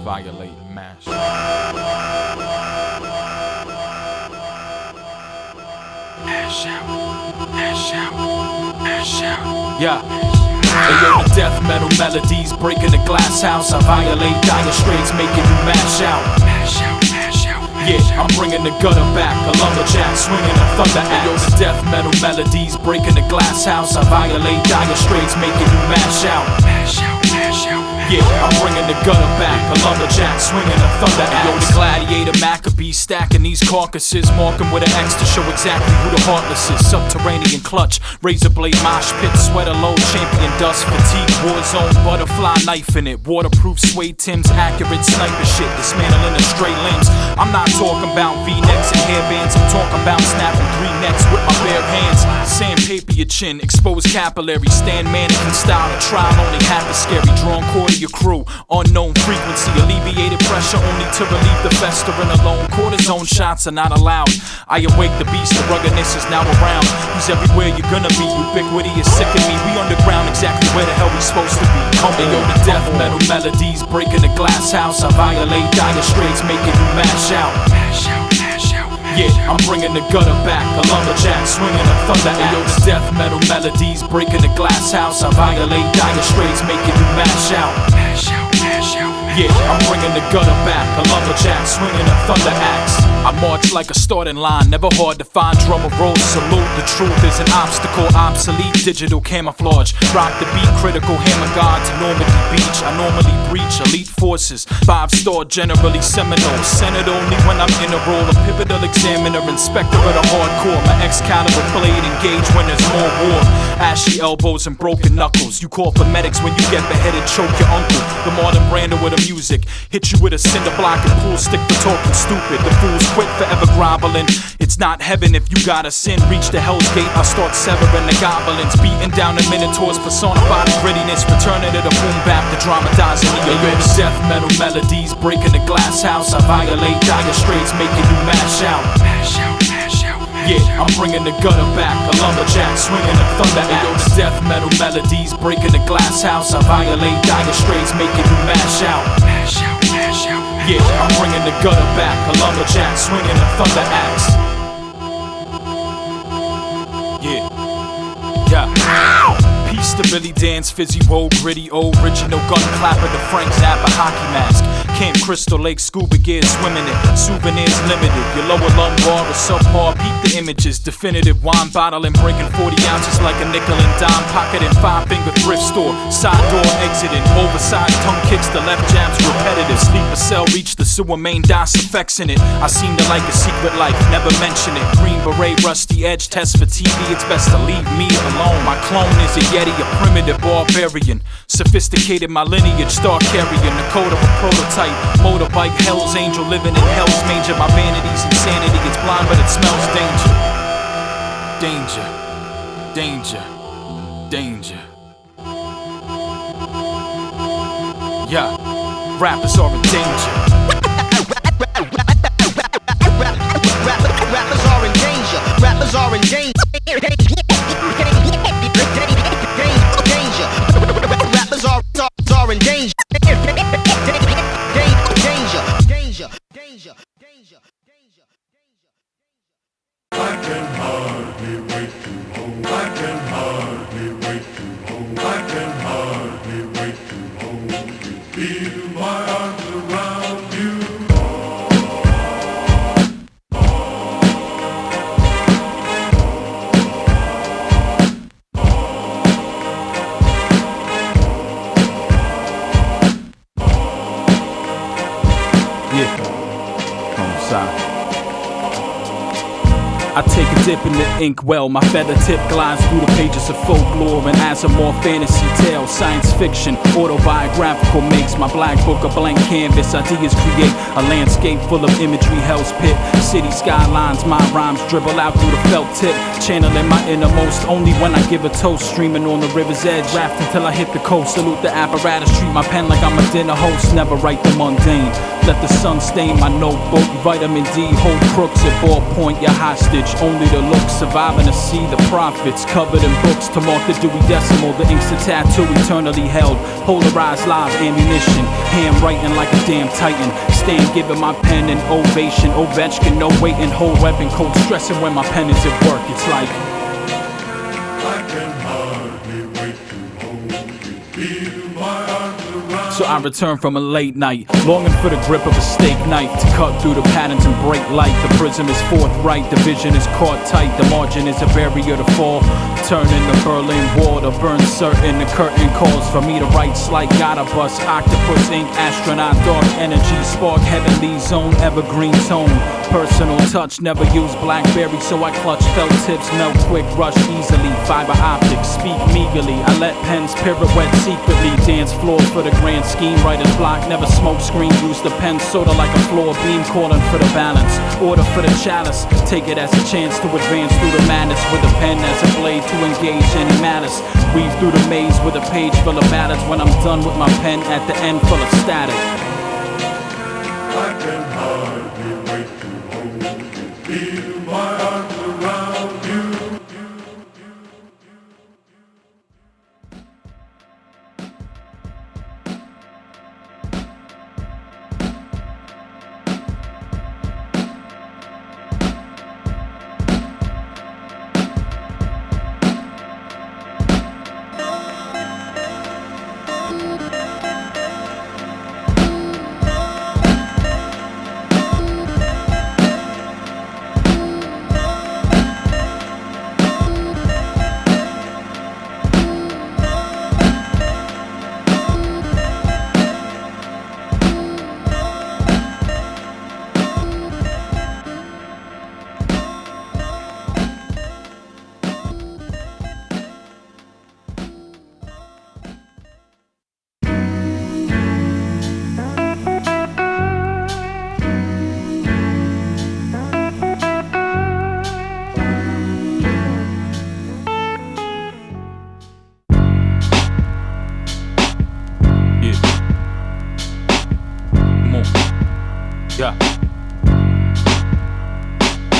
violate, mash. Ash out, ash out, ash out. Yeah. Ayo, the death metal melodies breaking the glass house. I violate dire straits, making you mash out. Mash out, mash out. Yeah, I'm bringing the gutter back, a lumberjack swinging a thunder axe. Ayo, the death metal melodies breaking the glass house. I violate dire straits, making you mash out. Mash out, mash out. Yeah, I'm bringing the gutter back, a lumberjack swinging a thunder axe. Yo, the gladiator Maccabee stacking these carcasses, marking with an X to show exactly who the heartless is. Subterranean clutch, razor blade mosh pit, sweater low, champion dust, fatigue, war zone, butterfly knife in it, waterproof suede Tim's, accurate sniper shit, dismantling the stray limbs. I'm not talking about V-necks and hairbands, I'm talking about snapping 3 necks with my bare hands. Sandpaper your chin, exposed capillaries, stand mannequin style, a trial only half as scary, drawn quarter your crew, unknown frequency, alleviated pressure only to relieve the festering alone. Cortisone shots are not allowed. I awake the beast, the ruggedness is now around. He's everywhere you're gonna be, ubiquity is sick of me. We underground, exactly where the hell we supposed to be. Ayo, the death metal melodies breaking the glass house. I violate dire straits, making you mash out. Mash out, mash out. Yeah, I'm bringing the gutter back, a lumberjack swinging a thunder axe. Ayo, the death metal melodies breaking the glass house. I violate dire straits, making you mash out. Mash out, mash out. Yeah, I'm bringing the gutter back, a lumberjack swinging a thunder axe. I march like a starting line, never hard to find. Drummer roll, salute, the truth is an obstacle. Obsolete, digital camouflage. Rock the beat, critical hammer god to Normandy Beach. I normally breach elite forces, 5-star generally seminal. Senate only when I'm in a role, a pivotal examiner, inspector of the hardcore. My Excalibur blade engage when there's more war. Ashy elbows and broken knuckles. You call for medics when you get beheaded, choke your uncle. The modern Brando with the music, hit you with a cinder block and pool stick for talking stupid. The fools quit forever groveling. It's not heaven if you got a sin. Reach the hell's gate, I'll start severing the goblins. Beating down the minotaurs, personifying grittiness. Returning to the boom bap, the dramatizing the abyss. Death metal melodies breaking the glass house. I violate dire straits, making you mash out. Mash out, mash out. Yeah, I'm bringing the gutter back, a lumberjack swinging a thunder axe. Ayo, the death metal melodies breaking the glass house. I violate dire straits, making you mash out. Mash out, mash out. Yeah, I'm bringing the gutter back, a lumberjack swinging a thunder axe. Yeah, yeah. Ow! Peace to Billy Dance, fizzy woe, gritty, original gun clapper, the Frank Zappa hockey mask. Camp Crystal Lake, scuba gear, swimming it. Souvenirs limited, your lower lumbar is subpar. Peep the images, definitive wine bottle and breaking 40 ounces like a nickel and dime. Pocket and 5-finger thrift store, side door exiting. Oversized tongue kicks, the left jab's repetitive. Sleeper cell, reach the sewer main, DOS effects in it. I seem to like a secret life, never mention it. Green beret, rusty edge, test for TV, it's best to leave me alone. My clone is a Yeti, a primitive barbarian. Sophisticated, my lineage, star carrying the code of a prototype. Motorbike, Hell's Angel, living in Hell's Manger. My vanity's insanity, it's blind but it smells danger. Danger, danger, danger. Yeah, rappers are in danger. Rappers are in danger. Rappers are in danger. Rappers are in danger. Danger. I can hardly wait to hold. I can hardly wait to hold. I can hardly wait to hold you. Feel my arms around you. I take a dip in the ink well, my feather tip glides through the pages of folklore and as a more fantasy tale, science fiction, autobiographical makes my black book a blank canvas. Ideas create a landscape full of imagery, hell's pit, city skylines, my rhymes dribble out through the felt tip, channeling my innermost only when I give a toast, streaming on the river's edge, raft until I hit the coast, salute the apparatus, treat my pen like I'm a dinner host, never write the mundane. let the sun stain my notebook. Vitamin D, hold crooks at ballpoint, you're hostage. Only the look, surviving to see the profits. Covered in books to mark the Dewey Decimal. The ink's a tattoo eternally held. Polarized live ammunition, hand writing like a damn titan. Stand giving my pen an ovation. Ovechkin, no waiting, hold weapon, cold stressing when my pen is at work. It's like I can hardly wait to hold you, feel my arms around. so I return from a late night, longing for the grip of a steak knife to cut through the patterns and break light. The prism is forthright, the vision is caught tight. The margin is a barrier to fall, turning the Berlin Wall to burn certain. The curtain calls for me to write slight. Gotta bust octopus ink, astronaut, dark energy, spark, heavenly zone, evergreen tone. Personal touch, never use BlackBerry, so I clutch felt tips, melt quick, rush easily. Fiber optics, speak meagerly. I let pens pirouette secretly. Dance floor for the grand scheme. Writer's block, never smoke screen. Use the pen sorta like a floor beam, calling for the balance. Order for the chalice. Take it as a chance to advance through the madness with a pen as a blade to engage any malice. Weave through the maze with a page full of ballads. When I'm done with my pen, at the end full of static. I can hardly wait to hold you, feel my arms around you. Yeah.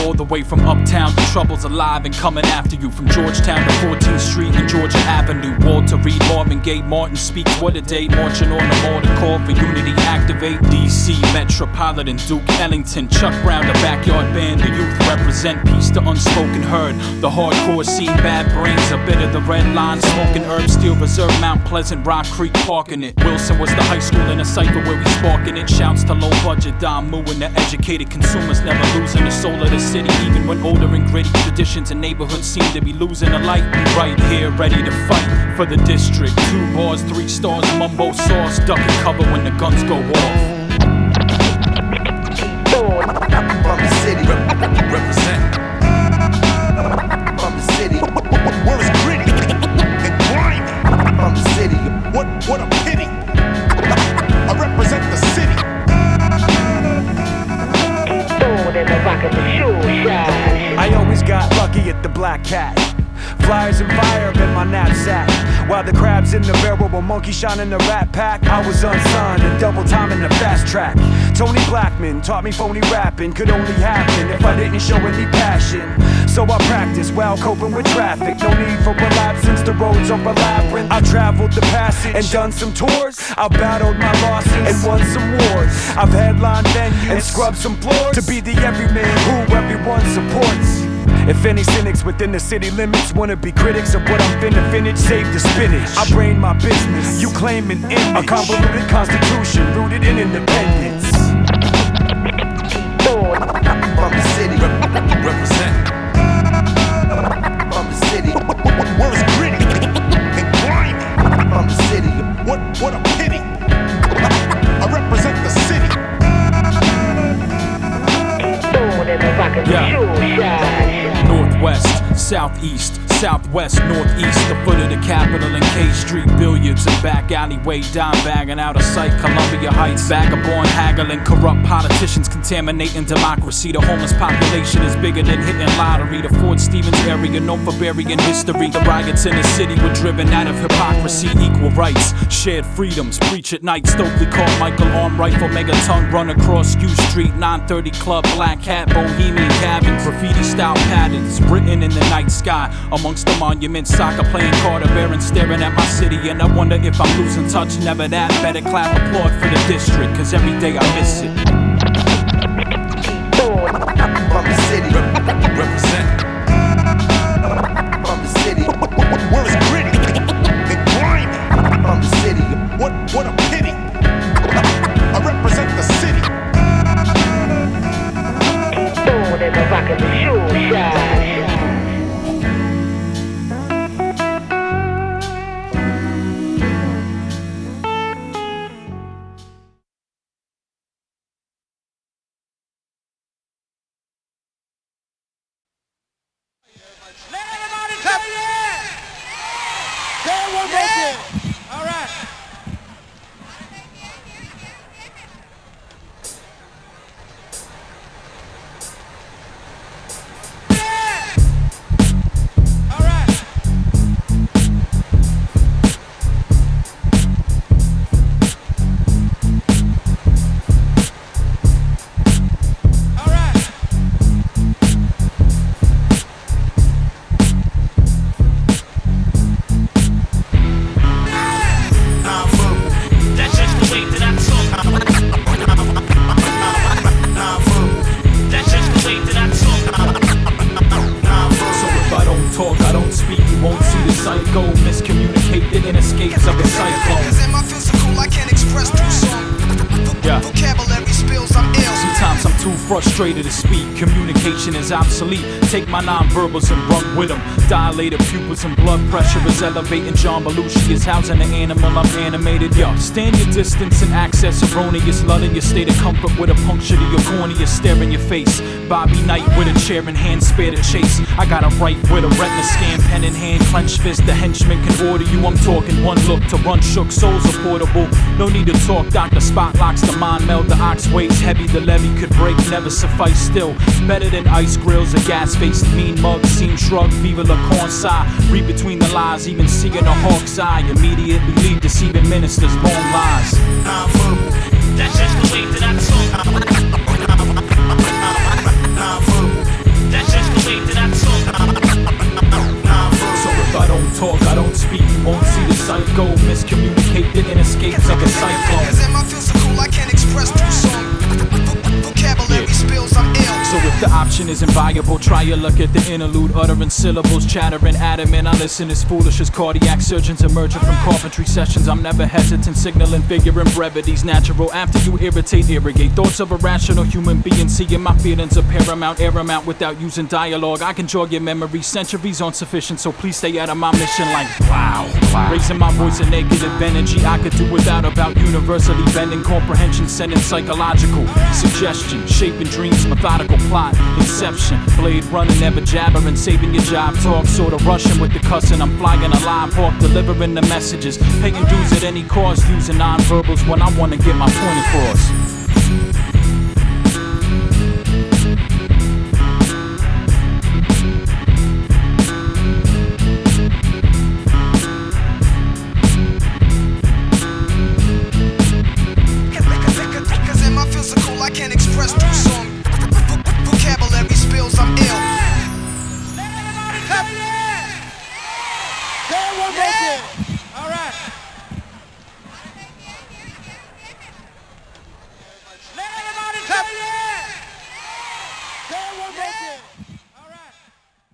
All the way from uptown, the trouble's alive and coming after you. From Georgetown to 14th Street and Georgia Avenue. Walter Reed, Marvin Gaye, Martin speaks what a day. Marching on the mortar call for unity, activate. DC, Metropolitan, Duke Ellington, Chuck Brown, the backyard band. The youth represent peace, the unspoken herd. The hardcore scene, bad brains, a bit of the red line. Smoking herb, Steel Reserve, Mount Pleasant, Rock Creek, parking it. Wilson was the high school in a cypher where we sparking it. Shouts to low budget, Dom Moo and the educated consumers never losing the soul of the city. Even when older and gritty traditions and neighborhoods seem to be losing the light. Right here, ready to fight for the district. 2 bars, 3 stars, mumbo sauce. Duck and cover when the guns go off. From the city, represent. From the city, where it's gritty and grimy. From the city, what a pity. I represent the city. I always got lucky at the Black Cat. Flyers and fire in my knapsack. While the crabs in the barrel were monkey shine in the rat pack. I was unsigned and double time in the fast track. Tony Blackman taught me phony rapping could only happen if I didn't show any passion. So I practiced while coping with traffic. No need for relapse since the roads are a labyrinth. I traveled the passage and done some tours. I've battled my losses and won some wars. I've headlined venues and scrubbed some floors to be the everyman who everyone supports. If any cynics within the city limits wanna be critics of what I'm finna finish, save the spinach. I brain my business, you claim an image. A convoluted constitution rooted in independence. From the city, represent. From the city, where it's gritty and grimy. From the city, what a pity. I represent the city. Yeah. Northwest, southeast, southwest, northeast, the foot of the Capitol and K Street, billiards and back alleyway, dime bagging out of sight, Columbia Heights, vagabond haggling, corrupt politicians contaminating democracy. The homeless population is bigger than hitting lottery. The Fort Stevens area known for burying history. The riots in the city were driven out of hypocrisy. Equal rights, shared freedoms, preach at night. Stokely called Michael arm rifle, mega tongue run across Q Street. 930 Club, black hat, bohemian cabin, graffiti style patterns written in the night sky. Amongst the monuments, soccer playing Carter Barron staring at my city, and I wonder if I'm losing touch. Never that, better clap applaud for the district, cause every day I miss it. From the city, represent. From the city, where it's gritty and grimy. From the city, what a pity. I represent the city. Keep on rockin' the shoe shine. Frustrated to speak, communication is obsolete. Take my non-verbals and run with them. Dilated pupils and blood pressure is elevating. John Belushi is housing an animal, I'm animated. Yo, stand your distance and access erroneous. Lullin' your state of comfort with a puncture to your cornea. Stare in your face. Bobby Knight with a chair in hand, spare the chase. I got a right with a retina scan, pen in hand, clenched fist. The henchman can order you. I'm talking one look to run shook. Souls are portable. No need to talk. Dr. Spot locks the mind meld. The ox weighs heavy. The levee could break. Never suffice still. Better than ice grills, a gas-faced mean mug. Seam shrug, viva la Konscience. Read between the lies, even seeing a hawk's eye. Immediately lead deceiving ministers, long lies. Non-verbal, that's just the way that I talk. Non-verbal, that's just the way that I talk. So if I don't talk, I don't speak. You won't see the psycho. Miscommunicated and escapes like a cyclone. Cause in my physical I can't express through song. Vocabulary spills, I'm ill. So if the option isn't viable, try your luck at the interlude. Uttering syllables, chattering adamant. I listen as foolish as cardiac surgeons emerging from carpentry sessions. I'm never hesitant, signaling figuring brevity's natural. After you irrigate thoughts of a rational human being. Seeing my feelings are paramount, air them out without using dialogue. I can jog your memory, centuries aren't sufficient, so please stay out of my mission like wow. Raising my voice in negative energy, I could do without about universally bending comprehension, sending psychological suggestion, shaping dreams, methodical plot, inception, blade running, never jabbering, saving your job talk, sort of rushing with the cussing. I'm flying a live hawk, delivering the messages, paying dues at any cost, using non-verbals when I want to get my point across. I can't express through song. Vocabulary spills, I'm ill. All right. Let everybody clap. All right.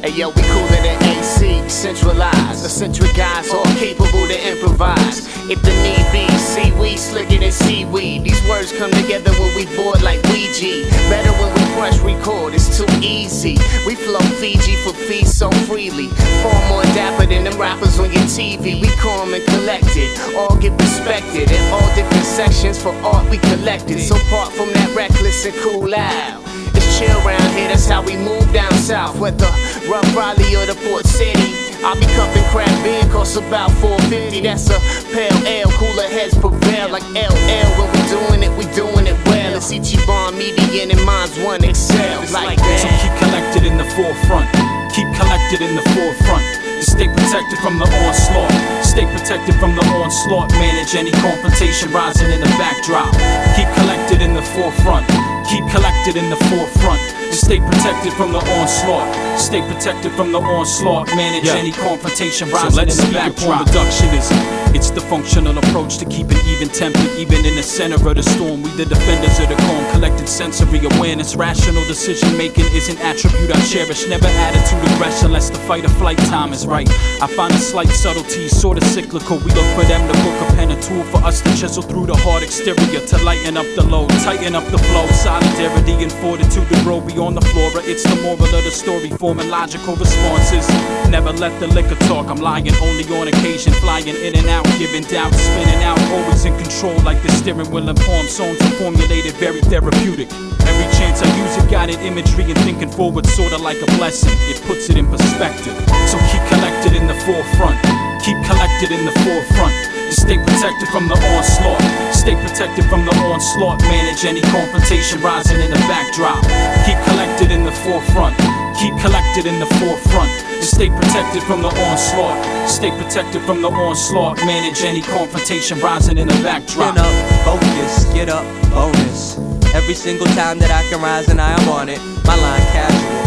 Hey yo, we cooler than AC, centralized. Eccentric guys all capable to improvise. If the need be, see we slicker than and seaweed. These words come together when we bored like Ouija. Better when we press record, it's too easy. We flow Fiji for fees so freely. Far more dapper than them rappers on your TV. We calm and collected, all get respected. In all different sections for art we collected. So part from that reckless and cool out. It's chill round here, that's how we move down south. Whether Rough Raleigh or the Port City, I'll be cupping crab beer, costs about $4.50. That's a pale ale, cooler heads prevail like LL. When we doing it well. It's Ichiban median and MindsOne excels like that. So keep collected in the forefront. Keep collected in the forefront. Stay protected from the onslaught. Stay protected from the onslaught. Manage any confrontation rising in the backdrop. Keep collected in the forefront. Keep collected in the forefront. Stay protected from the onslaught. Stay protected from the onslaught. Manage any confrontation rising in the backdrop. Reductionism. It's the functional approach to keeping even tempered, even in the center of the storm. We the defenders of the calm, collected sensory awareness. Rational decision making is an attribute I cherish. Never attitude aggression unless the fight or flight time is right. I find a slight subtlety, sort of cyclical. We look for them to book a pen, a tool for us to chisel through the hard exterior, to lighten up the load, tighten up the flow. Solidarity and fortitude to grow beyond the flora. It's the moral of the story, forming logical responses. Never let the liquor talk. I'm lying only on occasion, flying in and out, giving doubt, spinning out, always in control like the steering wheel and palm songs are formulated, very therapeutic. Every chance I use it, guided imagery and thinking forward, sorta like a blessing. It puts it in perspective. So keep collected in the forefront. Keep collected in the forefront. Stay protected from the onslaught. Stay protected from the onslaught. Manage any confrontation rising in the backdrop. Keep collected in the forefront. Keep collected in the forefront. Stay protected from the onslaught. Stay protected from the onslaught. Manage any confrontation rising in the backdrop. Get up, focus, get up, bonus. Every single time that I can rise and I am on it. My line casual.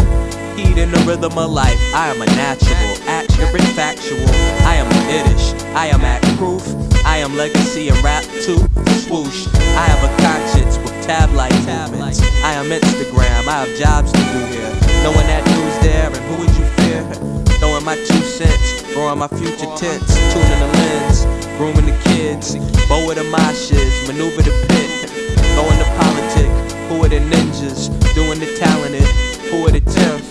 Heat in the rhythm of life. I am a natural, accurate, factual. I am Yiddish. I am act proof. I am legacy and rap too. Swoosh. I have a conscience with tab-like movements. I am Instagram. I have jobs to do here. Knowing that news there and who would you fear? Throwing my 2 cents, growing my future tense, tuning the lens, grooming the kids, bow of the moshes, maneuver the pit, going to politic, who are the ninjas, doing the talented, who are the 10th,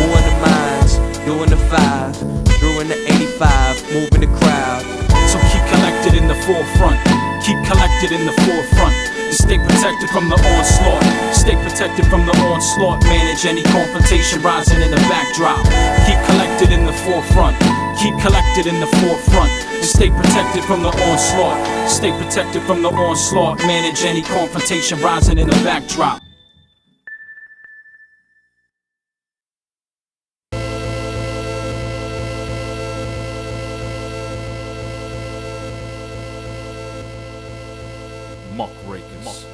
wooing the minds, doing the 5, drew in the 85, moving the crowd. So keep collected in the forefront. Keep collected in the forefront. Stay protected from the onslaught. Stay protected from the onslaught. Manage any confrontation rising in the backdrop. Keep collected in the forefront. Keep collected in the forefront. Stay protected from the onslaught. Stay protected from the onslaught. Manage any confrontation rising in the backdrop. Muck Rakers.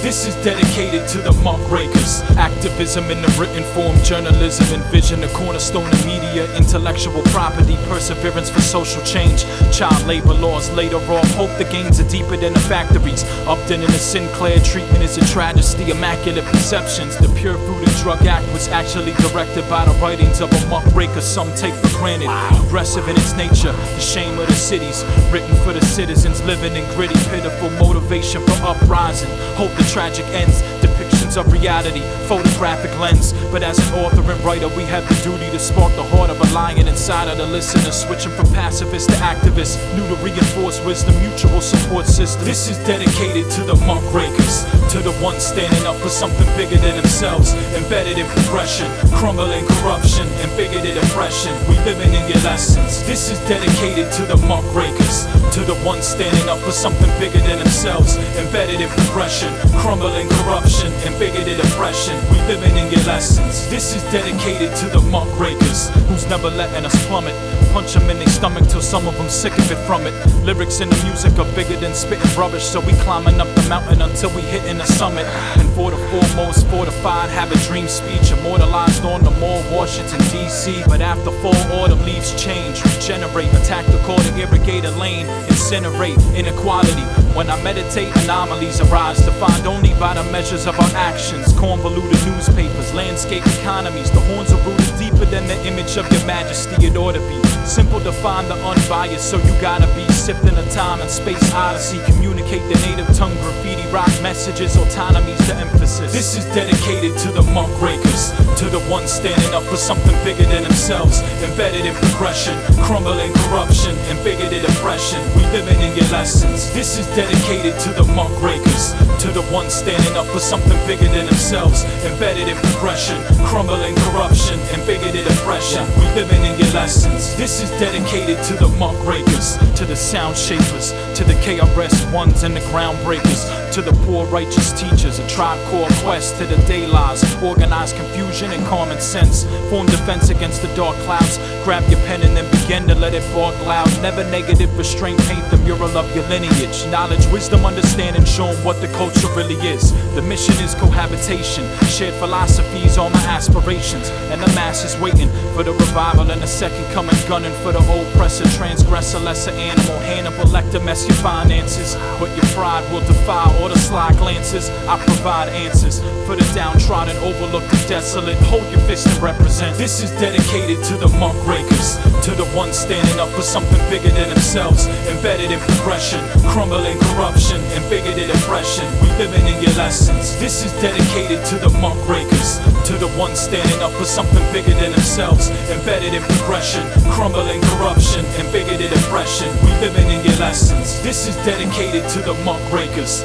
This is dedicated to the Muck Rakers. Activism in the written form, journalism and vision, the cornerstone of media, intellectual property, perseverance for social change. Child labor laws later off, hope the gains are deeper than the factories. Upton and the Sinclair treatment is a tragedy, immaculate perceptions. The Pure Food and Drug Act was actually directed by the writings of a Muck Raker some take for granted. Aggressive in its nature, the shame of the cities, written for the citizens living in gritty, pitiful motivation for uprising. Hope the tragic ends, depictions of reality, photographic lens. But as an author and writer, we have the duty to spark the heart of a lion inside of the listener, switching from pacifist to activist, new to reinforce wisdom, mutual support system. This is dedicated to the Muck Rakers, to the ones standing up for something bigger than themselves, embedded in progression, crumbling corruption and bigoted oppression. We living in your lessons. This is dedicated to the Muck Rakers, to the ones standing up for something bigger than themselves, embedded in progression, crumbling corruption and bigoted oppression. We living in your lessons. This is dedicated to the Muck Rakers, who's never letting us plummet. Punch them in their stomach till some of them sick of it from it. Lyrics and the music are bigger than spitting rubbish, so we climbing up the mountain until we hitting the summit. And for the foremost, fortified, have a dream speech immortalized on the mall, Washington DC. But after fall, autumn leaves change, regenerate, attack the core to irrigate a lane, incinerate inequality. When I meditate, anomalies arise, defined only by the measures of our actions, convoluted newspapers, landscape economies. The horns are rooted deeper than the image of your majesty. It ought to be simple to find the unbiased, so you gotta be sifting a time and space odyssey. Communicate the native tongue, graffiti, rock messages, autonomy's the emphasis. This is dedicated to the Muck Rakers, to the ones standing up for something bigger than themselves, embedded in progression, crumbling corruption and bigoted oppression. We living in your lessons. This is dedicated to the Muck Rakers, to the ones standing up for something bigger than themselves, embedded in progression, crumbling corruption and bigoted oppression. We living in your lessons. This is dedicated to the Muck Rakers, to the sound shapers, to the KRS ones and the groundbreakers, to the poor righteous teachers, a tribe called quest, to the day lies, organized confusion and common sense, form defense against the dark clouds. Grab your pen and then begin to let it bark loud. Never negative restraint, paint the mural of your lineage. Knowledge, wisdom, understanding, showing what the culture really is. The mission is cohabitation, shared philosophies, all my aspirations, and the masses waiting for the revival and the second coming, gunning for the oppressor, transgressor, lesser animal, Hannibal Lecter, mess your finances, but your pride will defy all the sly glances. I provide answers for the downtrodden, overlooked and desolate. Hold your fist and represent. This is dedicated to the Muck Rakers, to the ones standing up for something bigger than themselves, embedded in progression, crumbling corruption and bigoted oppression. We living in your lessons. This is dedicated to the Muck Rakers, to the ones standing up for something bigger than themselves, embedded in progression, crumbling corruption and bigoted oppression. We living in your lessons. This is dedicated to the Muck Rakers.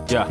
Yeah.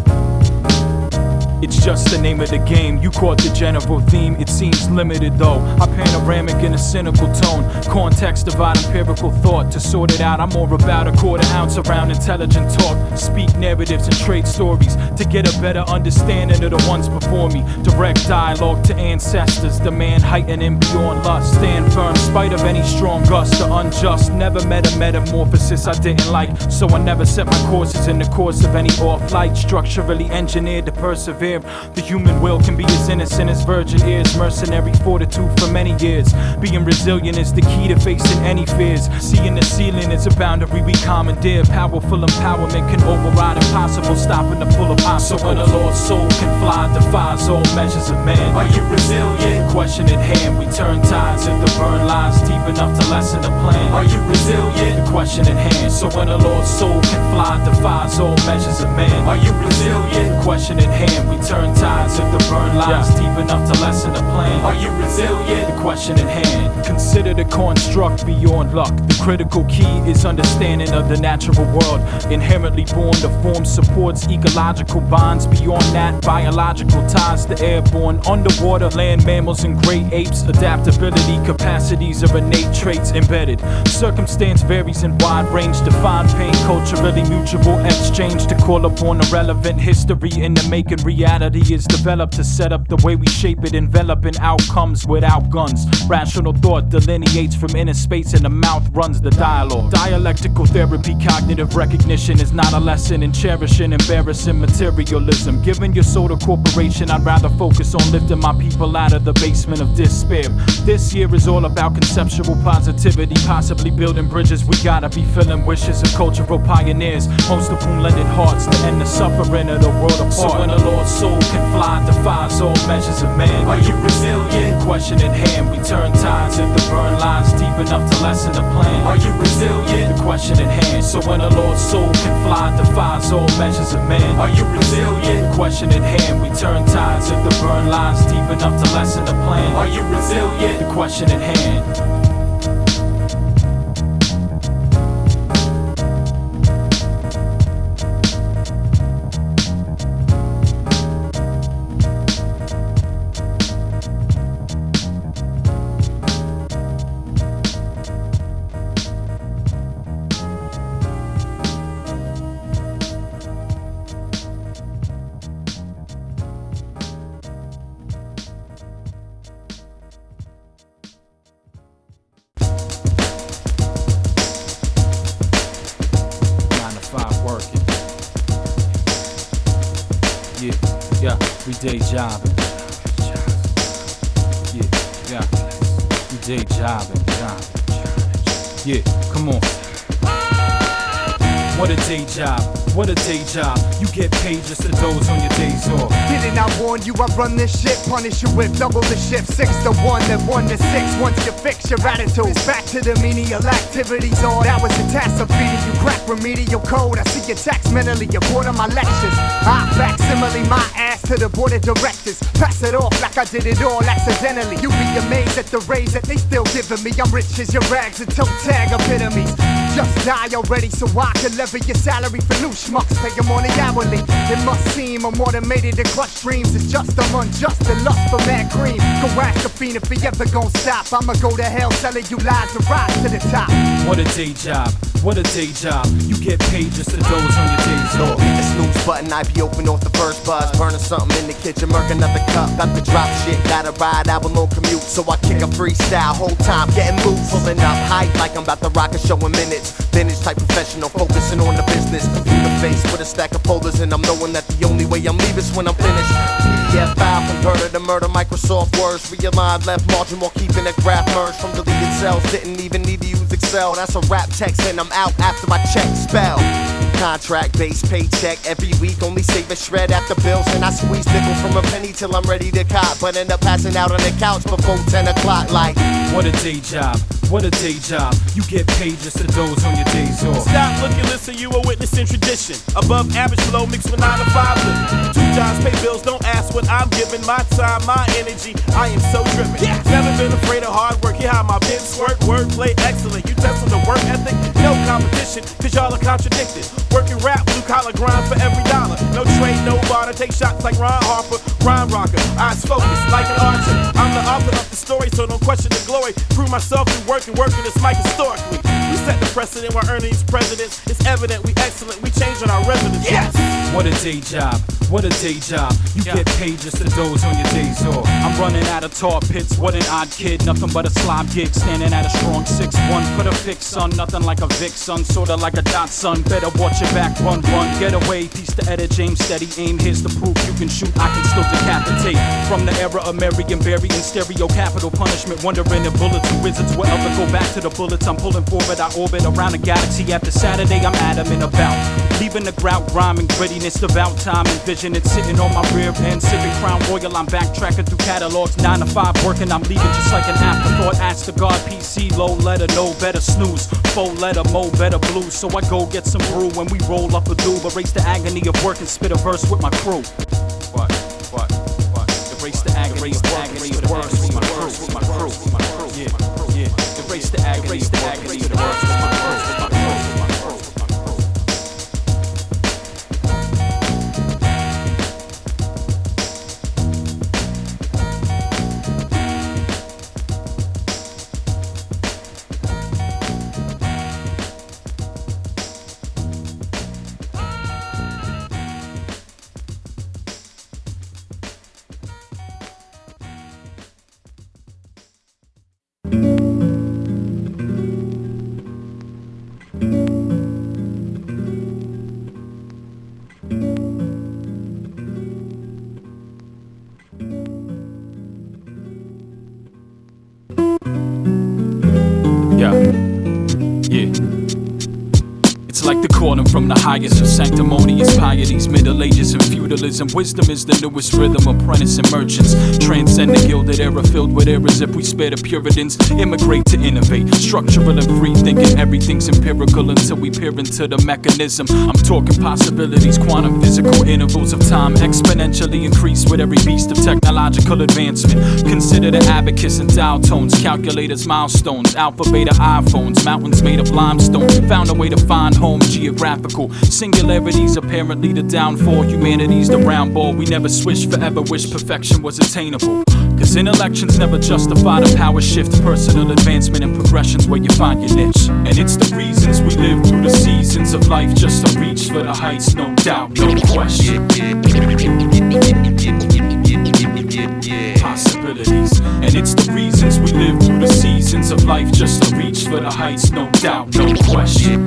It's just the name of the game. You caught the general theme. It seems limited though. I panoramic in a cynical tone. Context divide empirical thought. To sort it out, I'm more about a quarter ounce around intelligent talk. Speak narratives and trade stories to get a better understanding of the ones before me. Direct dialogue to ancestors. Demand heightening beyond lust. Stand firm, spite of any strong gust or unjust. Never met a metamorphosis I didn't like, so I never set my courses in the course of any off light. Structurally engineered to persevere. The human will can be as innocent as virgin ears. Mercenary fortitude for many years. Being resilient is the key to facing any fears. Seeing the ceiling is a boundary we commandeer. Powerful empowerment can override impossible, stopping the pull of obstacles. So when a lost soul can fly, defies all measures of man. Are you resilient? Question at hand, we turn tides if the burn lines deep enough to lessen the plan. Are you resilient? The question at hand. So when a lost soul can fly, defies all measures of man. Are you resilient? Question at hand, we turn tides if the burn lines deep enough to lessen the plan. Are you resilient? The question at hand. Consider the construct beyond luck. The critical key is understanding of the natural world. Inherently born to form supports ecological bonds. Beyond that, biological ties to airborne, underwater, land mammals and great apes. Adaptability capacities are innate traits embedded. Circumstance varies in wide range. Defined pain, culturally mutual exchange to call upon a relevant history in the making. Reality is developed to set up develop the way we shape it, enveloping outcomes without guns. Rational thought delineates from inner space and the mouth runs the dialogue. Dialectical therapy, cognitive recognition is not a lesson in cherishing embarrassing materialism. Giving your soul to corporation, I'd rather focus on lifting my people out of the basement of despair. This year is all about conceptual positivity, possibly building bridges. We gotta be filling wishes of cultural pioneers, most of whom lended hearts to end the suffering of the world apart. So when the Lord's soul can fly, defies all measures of man. Are you resilient? Question in hand, we turn tides if the burn lines deep enough to lessen the plan. Are you resilient? The question in hand. So when the Lord's soul can fly, defies all measures of man. Are you resilient? Question in hand, we turn tides if the burn lines deep enough to lessen the plan. Are you resilient? The question in hand. We DayJobbin. Yeah. We DayJobbin. Yeah, come on. What a day job, what a day job. You get paid just to doze on your days off. Didn't I warn you I run this shit? Punish you with double the shift, 6 to 1, then 1 to 6. Once you fix your attitude, back to the menial activities. All that was the task of feeding you crack remedial code. I see your text mentally, you're bored of my lectures. I facsimile my ass to the board of directors. Pass it off like I did it all accidentally. You be amazed at the raise that they still giving me. I'm rich as your rags and toe tag epitomes. Just die already so I can levy your salary for new schmucks. Pay them on the hourly. It must seem I'm automated to clutch dreams. It's just I'm unjust and lust for mad cream. Go ask a fiend if he ever gon' stop. I'ma go to hell selling you lies to rise to the top. What a day job, what a day job. You get paid just to doze on your days off. Hit the snooze button, I be open off the first buzz. Burning something in the kitchen, murking another cup. Got the drop shit, gotta ride, album on commute. So I kick a freestyle, whole time getting moved. Pulling up hype like I'm about to rock a show in minutes. Vintage type professional, focusing on the business. Computer face with a stack of folders, and I'm knowing that the only way I'm leaving is when I'm finished. PDF file converted to murder, Microsoft Words. Realigned, left margin while keeping a graph merged from deleted cells. Didn't even need to use Excel. That's a rap text, and I'm out after my check spell. Contract based paycheck every week, only save a shred after bills, and I squeeze nickel from a penny till I'm ready to cop, but end up passing out on the couch before 10 o'clock. Like, what a day job, what a day job. You get paid just to doze on your days off. Stop, looking, listen, you a witness in tradition. Above average flow mixed with 9 to 5 living. 2 jobs, pay bills, don't ask what I'm giving. My time, my energy, I am so driven. Yeah. Never been afraid of hard work. Hear how my pen squirt, wordplay excellent. You test on the work ethic, no competition, cause y'all are contradicted. Working rap, blue collar grind for every dollar. No trade, no barter, take shots like Ron Harper, rhyme rocker. Eyes focused like an archer. I'm the author of the story, so don't question the glory. Prove myself through working this mic historically. We set the precedent while earning these presidents. It's evident we excellent, we change on our residence. Yes! What a day job, what a day job. You get paid just to doze on your days off. I'm running out of tar pits, what an odd kid. Nothing but a slob gig, standing at a strong 6'1". For the fix, son, nothing like a Vic, son. Sorta like a dot, son. Better watch your back, run, get away. Piece to edit, aim steady, aim. Here's the proof, you can shoot, I can still decapitate. From the era of Marion Barry and stereo capital punishment. Wondering if bullets and wizards will ever go back to the bullets. I'm pulling forward, I orbit around the galaxy. After Saturday, I'm adamant about leaving the grout, rhyming grittiness, devout time, and vision. It's sitting on my rear end, sipping Crown Royal. I'm backtracking through catalogs, 9 to 5 working. I'm leaving just like an afterthought. Ask the God, PC, low letter, no better snooze. 4 letter, mo better blues. So I go get some brew when we roll up a doob. Erase the agony of work and spit a verse with my crew. What? Erase the agony of work with my crew. Yeah. Erase the agony of work with my crew. from the highest of sanctimonious pieties, Middle Ages and feudalism. Wisdom is the newest rhythm, apprentice and merchants transcend the gilded era filled with errors. If we spare the Puritans, immigrate to innovate, structural and free thinking. Everything's empirical until we peer into the mechanism. I'm talking possibilities, quantum physical intervals of time exponentially increase with every beast of technological advancement. Consider the abacus and dial tones, calculators, milestones, alpha, beta, iPhones, mountains made of limestone. Found a way to find home, geographical singularities, apparently the downfall. Humanity's the round ball. We never switch forever, wish perfection was attainable. Cause intellections never justify the power shift. Personal advancement and progression's where you find your niche. And it's the reasons we live through the seasons of life just to reach for the heights, no doubt, no question. Possibilities. And it's the reasons we live through the seasons of life just to reach for the heights, no doubt, no question.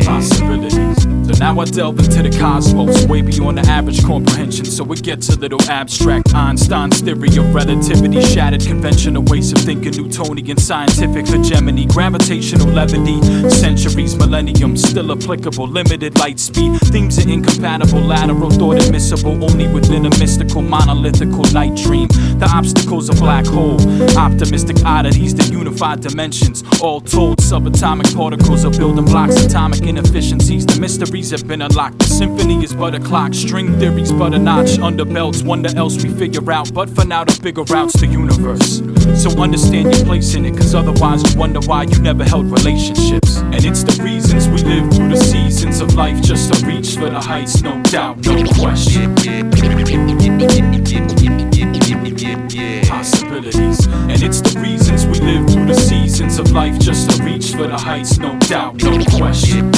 Possibilities. So now I delve into the cosmos, way beyond the average comprehension, so it gets a little abstract. Einstein's theory of relativity shattered conventional ways of thinking. Newtonian scientific hegemony, gravitational levity, centuries, millenniums, still applicable. Limited light speed, themes are incompatible. Lateral thought admissible only within a mystical, monolithical night dream. The obstacles a black hole, optimistic oddities that unify dimensions. All told, subatomic particles are building blocks, atomic inefficiencies. The mysteries have been unlocked. The symphony is but a clock, string theories but a notch under belts. Wonder else we figure out, but for now the bigger route's the universe. So understand your place in it, cause otherwise you wonder why you never held relationships. And it's the reasons we live through the seasons of life just to reach for the heights, no doubt, no question. Possibilities. And it's the reasons we live through the seasons of life just to reach for the heights, no doubt, no question.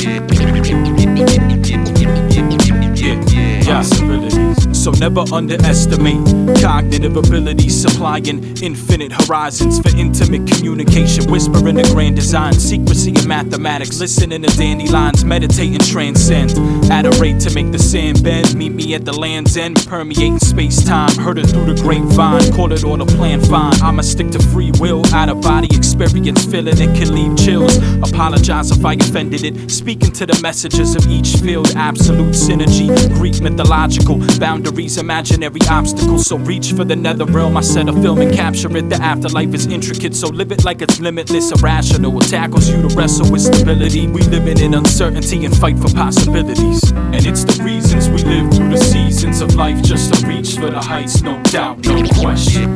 Possibilities. So never underestimate cognitive abilities, supplying infinite horizons for intimate communication, whispering the grand design, secrecy in mathematics, listening to dandelions, meditate and transcend, at a rate to make the sand bend. Meet me at the land's end, permeating space-time, heard it through the grapevine, call it all the plan fine. I'ma stick to free will, out-of-body experience, feeling it can leave chills. Apologize if I offended it, speaking to the messages of each field, absolute synergy, Greek mythological boundaries, imaginary obstacles. So reach for the nether realm, I set a film and capture it. The afterlife is intricate, so live it like it's limitless, irrational. It tackles you to wrestle with stability. We living in uncertainty and fight for possibilities. And it's the reasons we live through the seasons of life just to reach for the heights, no doubt, no question.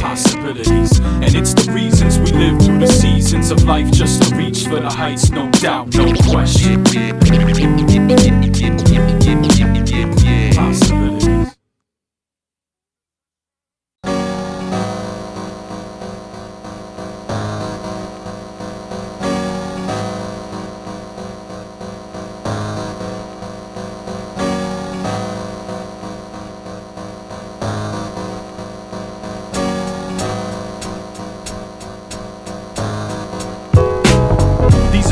Possibilities. And it's the reasons we live through the seasons of life just to reach for the heights, no doubt, no question. Possibilities.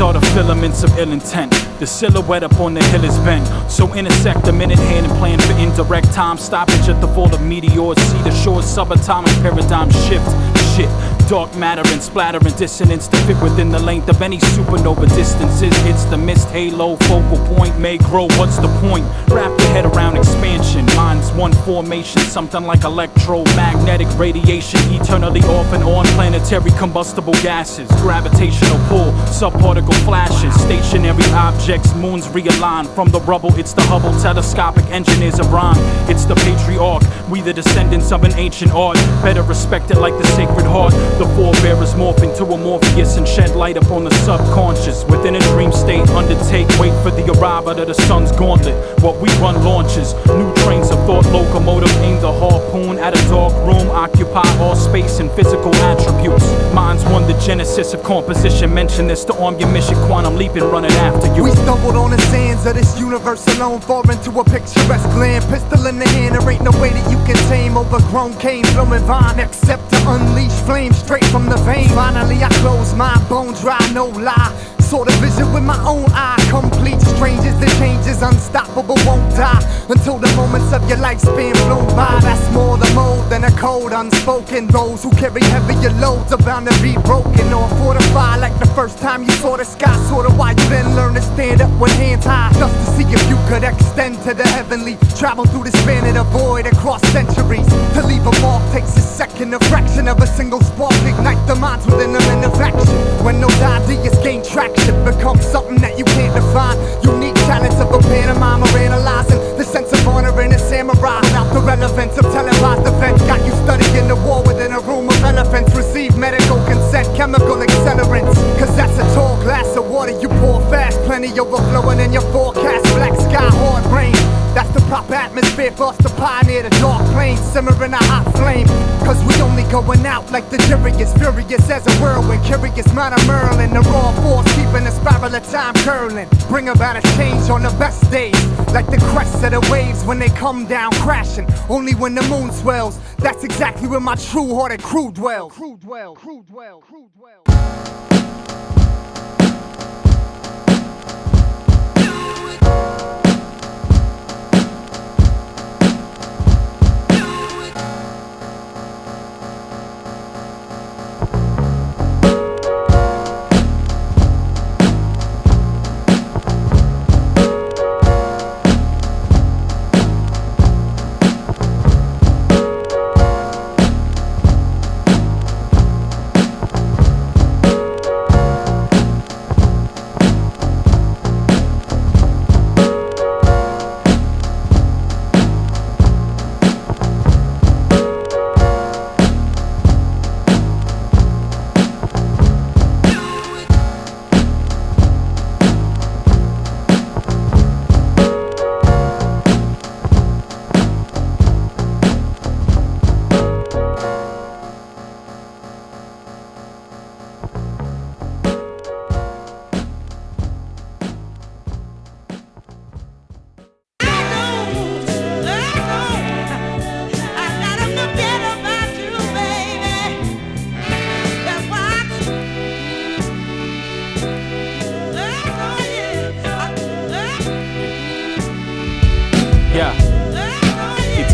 Are the filaments of ill intent. The silhouette up on the hill is bent. So intersect the minute hand and plan for indirect time stoppage at the fall of meteors. See the shore's subatomic paradigm shift. Shit, dark matter and splatter and dissonance to fit within the length of any supernova distances. It's the mist halo, focal point may grow. What's the point? Wrap your head around expansion. Mine's one formation, something like electromagnetic radiation, eternally off and on. Planetary combustible gases, gravitational pull, subparticle flashes, stationary objects, moons realign from the rubble. It's the Hubble telescopic engineers of rhyme. It's the patriarch, we the descendants of an ancient art, better respected like the Sacred Heart. The forebearers morph into a Morpheus and shed light upon the subconscious. Within a dream state, undertake, wait for the arrival of the sun's gauntlet. What we run launches, new trains of thought, locomotive, aim the harpoon at a dark room, occupy all space and physical attributes. Mine's one, the genesis of composition. Mention this to arm your mission, quantum leaping, running after you. We stumbled on the sands of this universe alone, fall into a picturesque land. Pistol in the hand, there ain't no way that you can tame overgrown cane, flowing vine, except to unleash flames straight from the vein. Finally I close my bone dry, no lie. Saw the vision with my own eye, complete strangers. The change is unstoppable, won't die until the moments of your lifespan flown by. That's more the mode than a code unspoken. Those who carry heavier loads are bound to be broken or fortified like the first time you saw the sky. Sorta why you then learn to stand up with hands high, just to see if you could extend to the heavenly. Travel through the span of the void across centuries. To leave a mark takes a second, a fraction of a single spark. Ignite the minds within a minute of action. When those ideas gain traction, become something that you can't define. Unique talents of a pantomime or analyzing the sense of honor in a samurai. Without the relevance of televised events, got you studying the war within a room of elephants. Receive medical consent, chemical accelerants, cause that's a tall glass of water you pour fast. Plenty overflowing in your forecast. Black sky, hard rain. That's the proper atmosphere for us to pioneer the dark plains, simmering a hot flame. Cause we only going out like the jury is furious as a whirlwind. Curious mind of Merlin, the raw force keeping the spiral of time curling. Bring about a change on the best days, like the crests of the waves when they come down crashing. Only when the moon swells, that's exactly where my true-hearted crew dwells.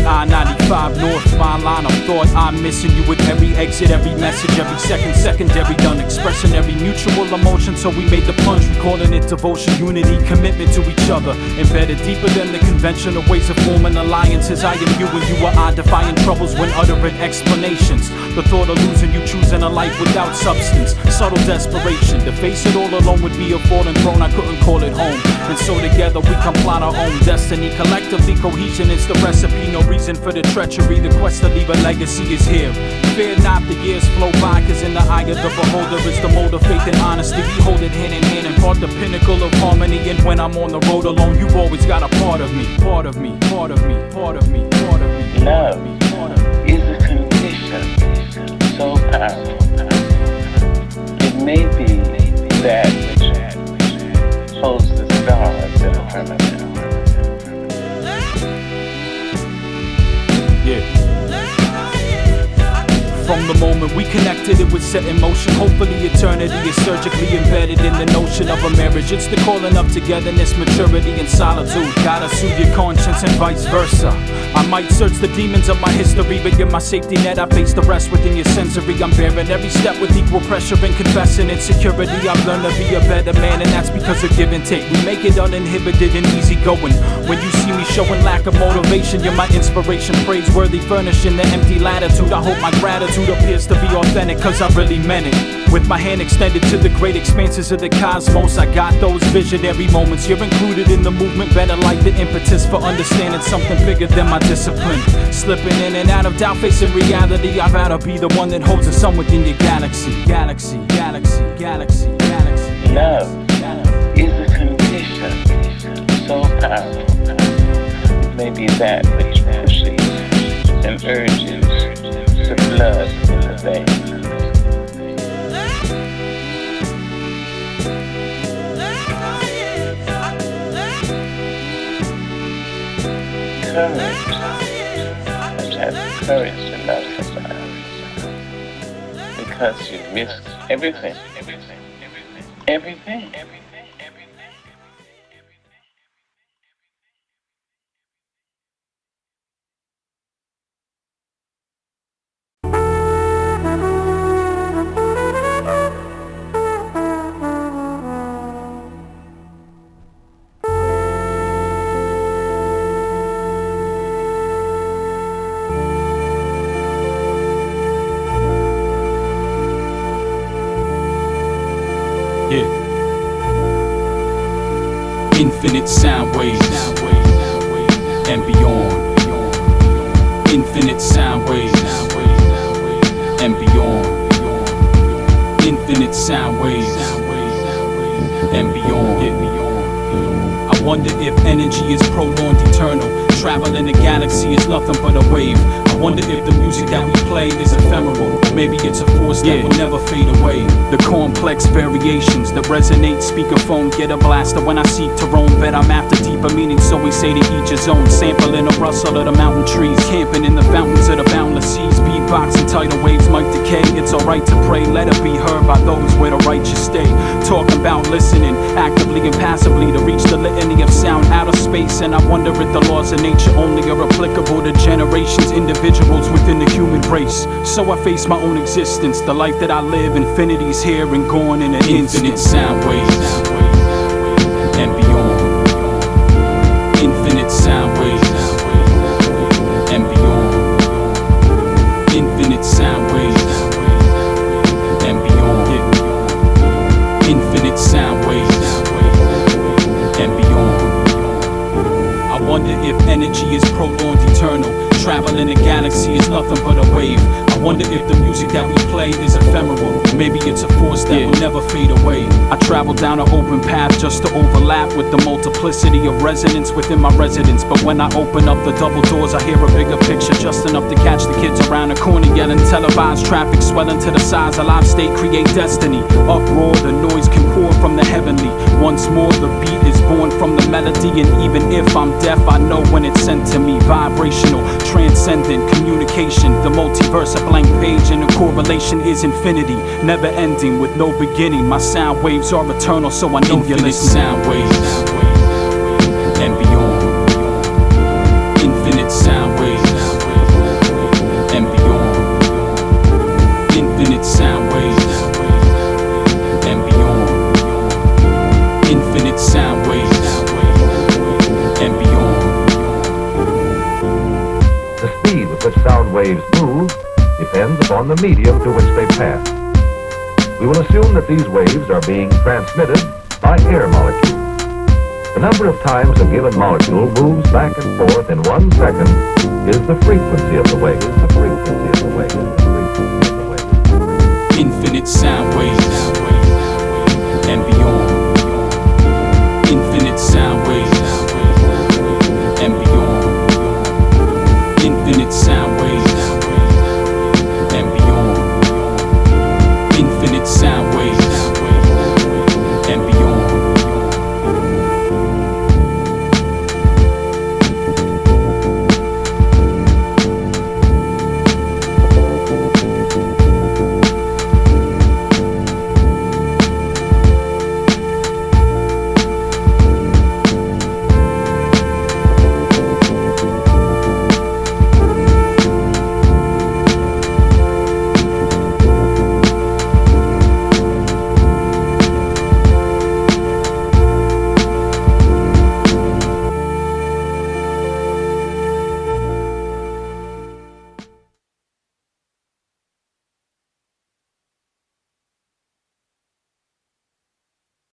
I-95 north, my line of thought. I'm missing you with every exit, every message, every second secondary done. Expressing every mutual emotion, so we made the plunge. We calling it devotion, unity, commitment to each other. Embedded deeper than the conventional ways of forming alliances. I am you and you are I, defying troubles when uttering explanations. The thought of losing you, choosing a life without substance. Subtle desperation, to face it all alone would be a fallen throne. I couldn't call it home, and so together we can plot our own destiny. Collectively, cohesion is the recipe. No reason for the treachery, the quest to leave a legacy is here. Fear not, the years flow by, cause in the eye of the beholder is the mode of faith and honesty. We hold it hand in hand and part the pinnacle of harmony. And when I'm on the road alone, you've always got a part of me. Part of me, part of me, part of me, part of me. Love is a condition so powerful. It may be that which holds the stars in a firmament. From the moment we connected, it was set in motion. Hopefully eternity is surgically embedded in the notion of a marriage. It's the calling of togetherness, maturity, and solitude. Gotta soothe your conscience and vice versa. I might search the demons of my history, but you're my safety net. I face the rest within your sensory. I'm bearing every step with equal pressure and confessing insecurity. I've learned to be a better man, and that's because of give and take. We make it uninhibited and easy going. When you see me showing lack of motivation, you're my inspiration, praiseworthy, furnishing the empty latitude. I hope my gratitude appears to be authentic, cause I really meant it. With my hand extended to the great expanses of the cosmos, I got those visionary moments. You're included in the movement, better like the impetus for understanding something bigger than my discipline. Slipping in and out of doubt, facing reality. I've got to be the one that holds the sun within your galaxy. Galaxy, galaxy, galaxy, galaxy. Love is a condition so powerful. It may be that which pushes and urges the blood in the veins. Courage. You have courage to love somebody. Because you risk everything. Everything. Infinite sound waves and beyond. Infinite sound waves and beyond. Infinite sound waves and beyond. I wonder if energy is prolonged, eternal. Traveling the galaxy is nothing but a wave. I wonder if the music that we play is ephemeral. Maybe it's a force that will never fade away. The complex variations that resonate, speakerphone get a blaster when I seek to roam. Bet I'm after deeper meaning, so we say to each his own. Sampling the rustle of the mountain trees, camping in the fountains of the boundless seas. Beatboxing tidal waves might decay. It's alright to pray, let it be heard by those where the righteous stay. Talking about listening, actively and passively to reach the litany of sound out of space. And I wonder if the laws of nature only are applicable to generations, individuals within the human race. So I face my own existence, the life that I live, infinity's here and gone in an infinite sound waves and beyond. Infinite sound waves and beyond. Infinite sound waves and beyond. Infinite sound waves and beyond. I wonder if energy is prolonged, eternal. Traveling the galaxy is nothing but a wave. I wonder if the music that we play is ephemeral. Maybe it's a force that will never fade away. I travel down an open path just to overlap with the multiplicity of resonance within my residence. But when I open up the double doors, I hear a bigger picture, just enough to catch the kids around the corner yelling. Televised traffic swelling to the size, a live state create destiny. Uproar, the noise can pour from the heavenly. Once more, the beat is born from the melody. And even if I'm deaf, I know when it's sent to me. Vibrational, transcendent communication, the multiverse, a blank page, and the correlation is infinity, never ending with no beginning. My sound waves are eternal, so I know you're listening. Sound waves and beyond. Infinite sound waves and beyond. Infinite sound waves and beyond. Infinite sound waves and beyond. The speed with which sound waves move depends upon the medium to which they pass. We will assume that these waves are being transmitted by air molecules. The number of times a given molecule moves back and forth in 1 second is the frequency of the wave. Infinite sound waves and beyond.